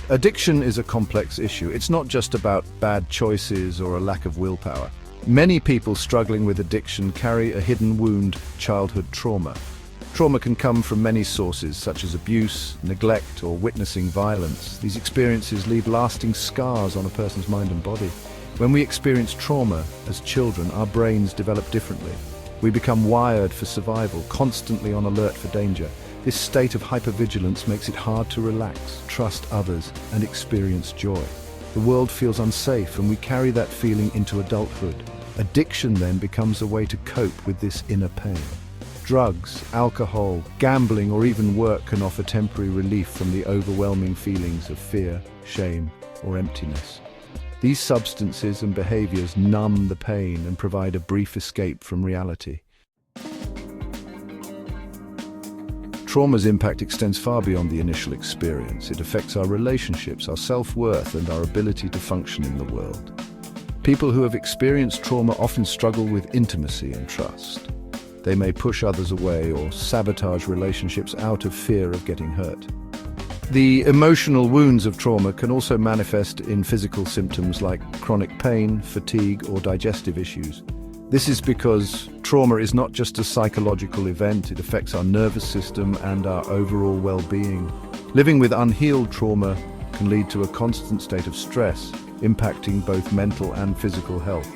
Addiction is a complex issue. It's not just about bad choices or a lack of willpower. Many people struggling with addiction carry a hidden wound, childhood trauma. Trauma can come from many sources, such as abuse, neglect, or witnessing violence. These experiences leave lasting scars on a person's mind and body. When we experience trauma as children, our brains develop differently. We become wired for survival, constantly on alert for danger. This state of hypervigilance makes it hard to relax, trust others, and experience joy. The world feels unsafe, and we carry that feeling into adulthood. Addiction then becomes a way to cope with this inner pain. Drugs, alcohol, gambling, or even work can offer temporary relief from the overwhelming feelings of fear, shame, or emptiness. These substances and behaviors numb the pain and provide a brief escape from reality. Trauma's impact extends far beyond the initial experience. It affects our relationships, our self-worth, and our ability to function in the world. People who have experienced trauma often struggle with intimacy and trust. They may push others away or sabotage relationships out of fear of getting hurt. The emotional wounds of trauma can also manifest in physical symptoms like chronic pain, fatigue, or digestive issues. This is because trauma is not just a psychological event, it affects our nervous system and our overall well-being. Living with unhealed trauma can lead to a constant state of stress, impacting both mental and physical health.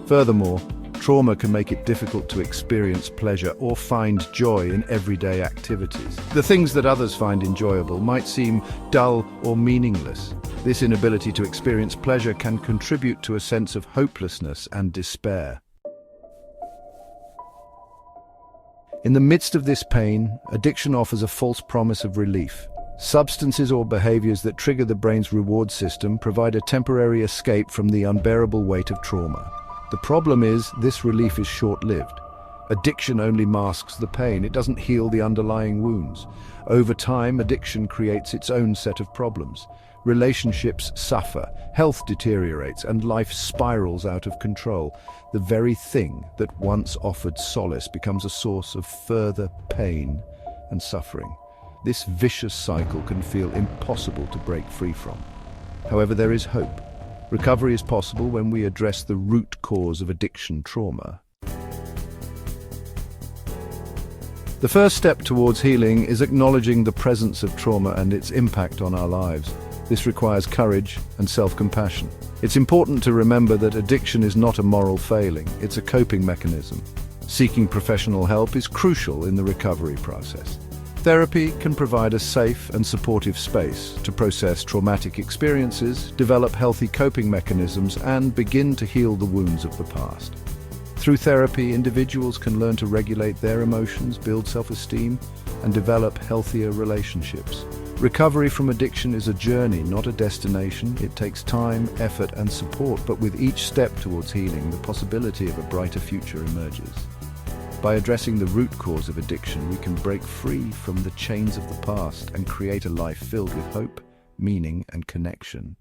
Furthermore, trauma can make it difficult to experience pleasure or find joy in everyday activities. The things that others find enjoyable might seem dull or meaningless. This inability to experience pleasure can contribute to a sense of hopelessness and despair. In the midst of this pain, addiction offers a false promise of relief. Substances or behaviors that trigger the brain's reward system provide a temporary escape from the unbearable weight of trauma. The problem is, this relief is short-lived. Addiction only masks the pain, it doesn't heal the underlying wounds. Over time, addiction creates its own set of problems. Relationships suffer, health deteriorates, and life spirals out of control. The very thing that once offered solace becomes a source of further pain and suffering. This vicious cycle can feel impossible to break free from. However, there is hope. Recovery is possible when we address the root cause of addiction trauma. The first step towards healing is acknowledging the presence of trauma and its impact on our lives. This requires courage and self-compassion. It's important to remember that addiction is not a moral failing, it's a coping mechanism. Seeking professional help is crucial in the recovery process. Therapy can provide a safe and supportive space to process traumatic experiences, develop healthy coping mechanisms, and begin to heal the wounds of the past. Through therapy, individuals can learn to regulate their emotions, build self-esteem, and develop healthier relationships. Recovery from addiction is a journey, not a destination. It takes time, effort, and support, but with each step towards healing, the possibility of a brighter future emerges. By addressing the root cause of addiction, we can break free from the chains of the past and create a life filled with hope, meaning, and connection.